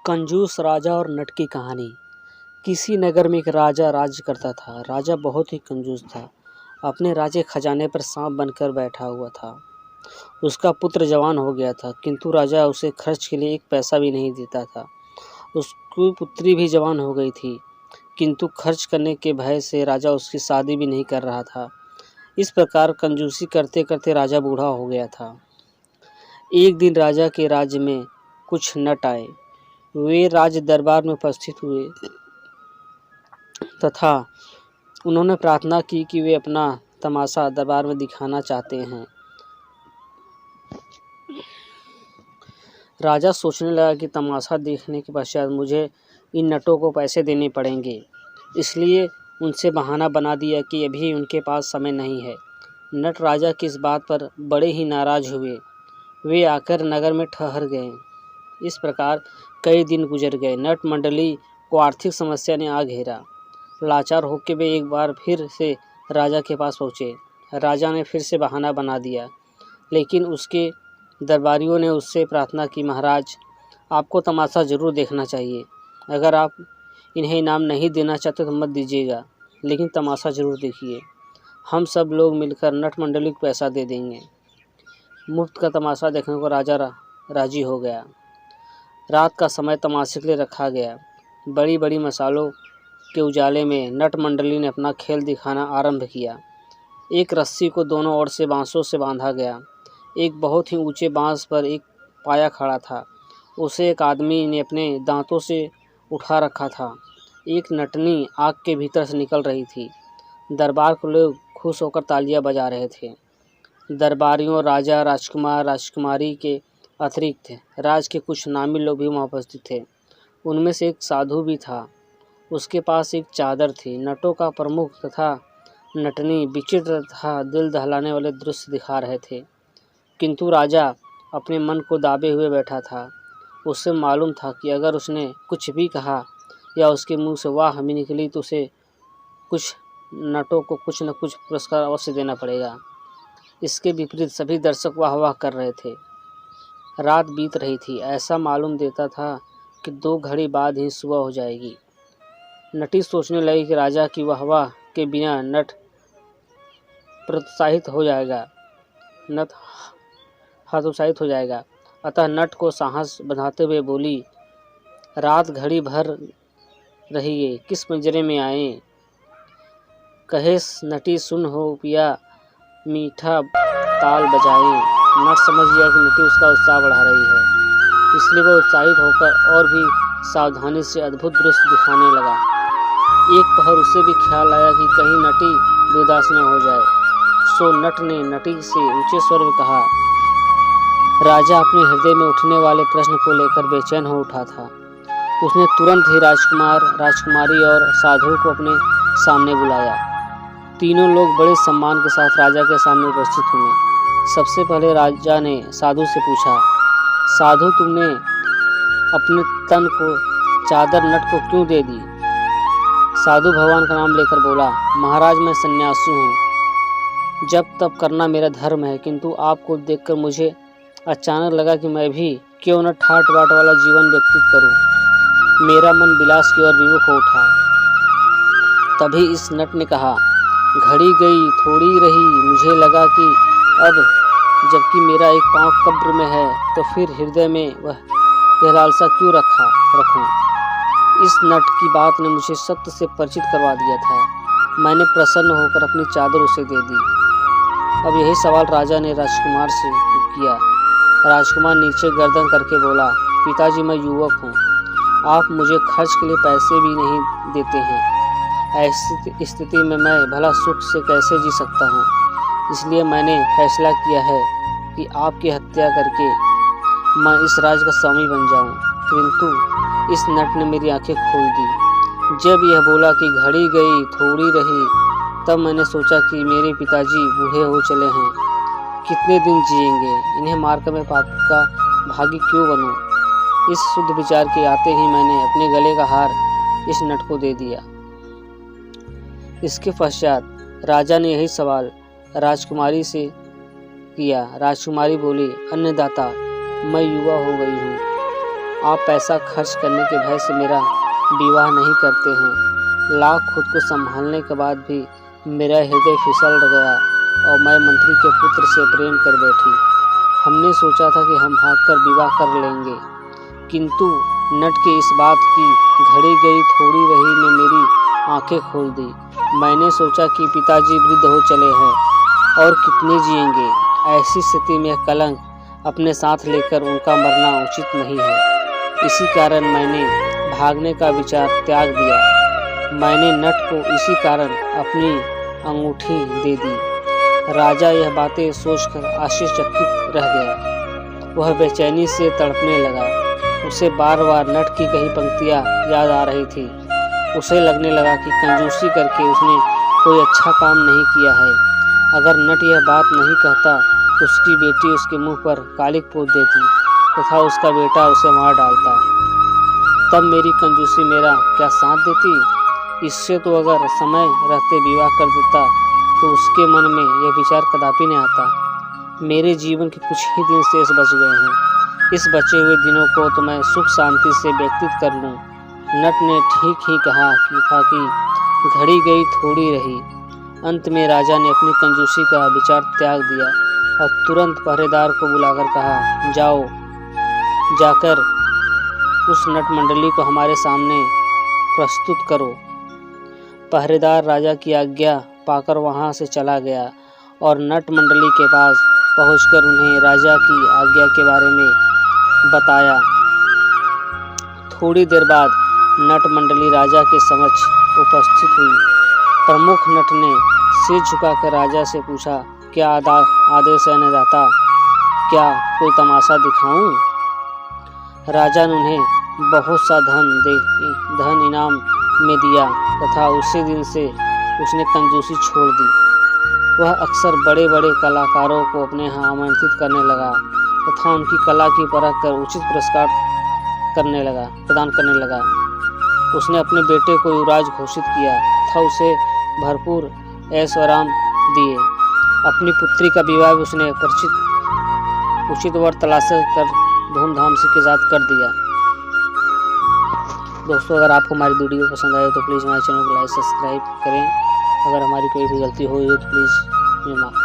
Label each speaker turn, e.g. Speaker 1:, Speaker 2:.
Speaker 1: कंजूस राजा और नट की कहानी। किसी नगर में एक राजा राज्य करता था। राजा बहुत ही कंजूस था। अपने राज्य खजाने पर सांप बनकर बैठा हुआ था। उसका पुत्र जवान हो गया था, किंतु राजा उसे खर्च के लिए एक पैसा भी नहीं देता था। उसकी पुत्री भी जवान हो गई थी, किंतु खर्च करने के भय से राजा उसकी शादी भी नहीं कर रहा था। इस प्रकार कंजूसी करते करते राजा बूढ़ा हो गया था। एक दिन राजा के राज्य में कुछ नट आए। वे राज दरबार में उपस्थित हुए तथा उन्होंने प्रार्थना की कि वे अपना तमाशा दरबार में दिखाना चाहते हैं। राजा सोचने लगा कि तमाशा देखने के पश्चात मुझे इन नटों को पैसे देने पड़ेंगे, इसलिए उनसे बहाना बना दिया कि अभी उनके पास समय नहीं है। नट राजा की इस बात पर बड़े ही नाराज हुए। वे आकर नगर में ठहर गए। इस प्रकार कई दिन गुजर गए। नट मंडली को आर्थिक समस्या ने आ घेरा। लाचार होकर वे एक बार फिर से राजा के पास पहुँचे। राजा ने फिर से बहाना बना दिया, लेकिन उसके दरबारियों ने उससे प्रार्थना की, महाराज, आपको तमाशा जरूर देखना चाहिए। अगर आप इन्हें इनाम नहीं देना चाहते तो मत दीजिएगा, लेकिन तमाशा जरूर देखिए। हम सब लोग मिलकर नट मंडली को पैसा दे देंगे। मुफ्त का तमाशा देखने को राजा राजी हो गया। रात का समय तमाशे के लिए रखा गया। बड़ी बड़ी मसालों के उजाले में नट मंडली ने अपना खेल दिखाना आरंभ किया। एक रस्सी को दोनों ओर से बांसों से बांधा गया। एक बहुत ही ऊंचे बांस पर एक पाया खड़ा था। उसे एक आदमी ने अपने दांतों से उठा रखा था। एक नटनी आग के भीतर से निकल रही थी। दरबार के लोग खुश होकर तालियां बजा रहे थे। दरबारियों, राजा, राजकुमार, राजकुमारी के अतिरिक्त राज के कुछ नामी लोग भी वहाँ उपस्थित थे। उनमें से एक साधु भी था। उसके पास एक चादर थी। नटों का प्रमुख तथा नटनी विचित्र तथा दिल दहलाने वाले दृश्य दिखा रहे थे, किंतु राजा अपने मन को दाबे हुए बैठा था। उससे मालूम था कि अगर उसने कुछ भी कहा या उसके मुंह से वाह भी निकली तो उसे कुछ नटों को कुछ न कुछ पुरस्कार अवश्य देना पड़ेगा। इसके विपरीत सभी दर्शक वाह वाह कर रहे थे। रात बीत रही थी। ऐसा मालूम देता था कि 2 घड़ी बाद ही सुबह हो जाएगी। नटी सोचने लगी कि राजा की वाहवाह के बिना नट प्रोत्साहित हो जाएगा, नट हतोत्साहित हो जाएगा। अतः नट को साहस बंधाते हुए बोली, रात घड़ी भर रही है, किस पिंजरे में आए? कहे नटी, सुन हो पिया मीठा ताल बजाए। नट समझ गया कि नटी उसका उत्साह बढ़ा रही है, इसलिए वह उत्साहित होकर और भी सावधानी से अद्भुत दृश्य दिखाने लगा। एक पहर उसे भी ख्याल आया कि कहीं नटी बेदास न हो जाए, सो नट ने नटी से ऊंचे स्वर में कहा। राजा अपने हृदय में उठने वाले प्रश्न को लेकर बेचैन हो उठा था। उसने तुरंत ही राजकुमार, राजकुमारी और साधु को अपने सामने बुलाया। तीनों लोग बड़े सम्मान के साथ राजा के सामने उपस्थित हुए। सबसे पहले राजा ने साधु से पूछा, साधु, तुमने अपने तन को चादर नट को क्यों दे दी? साधु भगवान का नाम लेकर बोला, महाराज, मैं सन्यासी हूँ। जब तब करना मेरा धर्म है, किंतु आपको देखकर मुझे अचानक लगा कि मैं भी क्यों न ठाट बाट वाला जीवन व्यतीत करूं। मेरा मन विलास की ओर विमुख हो उठा। तभी इस नट ने कहा, घड़ी गई थोड़ी रही, मुझे लगा कि अब जबकि मेरा एक पाँव कब्र में है तो फिर हृदय में यह लालसा क्यों रखूं। इस नट की बात ने मुझे सत्य से परिचित करवा दिया था। मैंने प्रसन्न होकर अपनी चादर उसे दे दी। अब यही सवाल राजा ने राजकुमार से किया। राजकुमार नीचे गर्दन करके बोला, पिताजी, मैं युवक हूँ, आप मुझे खर्च के लिए पैसे भी नहीं देते हैं। ऐसी स्थिति में मैं भला सुख से कैसे जी सकता हूँ। इसलिए मैंने फैसला किया है कि आपकी हत्या करके मैं इस राज का स्वामी बन जाऊँ। किंतु इस नट ने मेरी आंखें खोल दी। जब यह बोला कि घड़ी गई थोड़ी रही, तब मैंने सोचा कि मेरे पिताजी बूढ़े हो चले हैं, कितने दिन जिएंगे, इन्हें मारकर मैं पाप का भागी क्यों बनूं। इस शुद्ध विचार के आते ही मैंने अपने गले का हार इस नट को दे दिया। इसके पश्चात राजा ने यही सवाल राजकुमारी से किया। राजकुमारी बोली, अन्नदाता, मैं युवा हो गई हूँ, आप पैसा खर्च करने के भय से मेरा विवाह नहीं करते हैं। लाख खुद को संभालने के बाद भी मेरा हृदय फिसल गया और मैं मंत्री के पुत्र से प्रेम कर बैठी। हमने सोचा था कि हम भागकर विवाह कर लेंगे, किंतु नट के इस बात की घड़ी गई थोड़ी रही ने मेरी आंखें खोल दी। मैंने सोचा कि पिताजी वृद्ध हो चले हैं और कितने जिएंगे। ऐसी स्थिति में कलंक अपने साथ लेकर उनका मरना उचित नहीं है। इसी कारण मैंने भागने का विचार त्याग दिया। मैंने नट को इसी कारण अपनी अंगूठी दे दी। राजा यह बातें सोचकर आश्चर्यचकित रह गया। वह बेचैनी से तड़पने लगा। उसे बार बार नट की कही पंक्तियां याद आ रही थी। उसे लगने लगा कि कंजूसी करके उसने कोई अच्छा काम नहीं किया है। अगर नट यह बात नहीं कहता तो उसकी बेटी उसके मुंह पर कालिक पोत देती तथा उसका बेटा उसे मार डालता। तब मेरी कंजूसी मेरा क्या साथ देती? इससे तो अगर समय रहते विवाह कर देता तो उसके मन में यह विचार कदापि नहीं आता। मेरे जीवन के कुछ ही दिन शेष बच गए हैं। इस बचे हुए दिनों को तो मैं सुख शांति से व्यतीत कर लूं। नट ने ठीक ही कहा कि घड़ी गई थोड़ी रही। अंत में राजा ने अपनी कंजूसी का विचार त्याग दिया और तुरंत पहरेदार को बुलाकर कहा, जाओ जाकर उस नट मंडली को हमारे सामने प्रस्तुत करो। पहरेदार राजा की आज्ञा पाकर वहां से चला गया और नट मंडली के पास पहुंचकर उन्हें राजा की आज्ञा के बारे में बताया। थोड़ी देर बाद नट मंडली राजा के समक्ष उपस्थित हुई। प्रमुख नट ने सिर झुकाकर राजा से पूछा, क्या आदेश है अन्नदाता? क्या कोई तमाशा दिखाऊं? राजा ने उन्हें बहुत सा धन इनाम में दिया तथा उसी दिन से उसने कंजूसी छोड़ दी। वह अक्सर बड़े बड़े कलाकारों को अपने यहाँ आमंत्रित करने लगा तथा उनकी कला की परख कर उचित पुरस्कार प्रदान करने लगा। उसने अपने बेटे को युवराज घोषित किया तथा उसे भरपूर ऐश्वर्य दिए। अपनी पुत्री का विवाह भी उसने उचित वर तलाश कर धूमधाम से के साथ कर दिया। दोस्तों, अगर आपको हमारी वीडियो पसंद आए तो प्लीज़ हमारे चैनल को लाइक सब्सक्राइब करें। अगर हमारी कोई भी गलती हुई हो तो प्लीज़ मुझे माफ़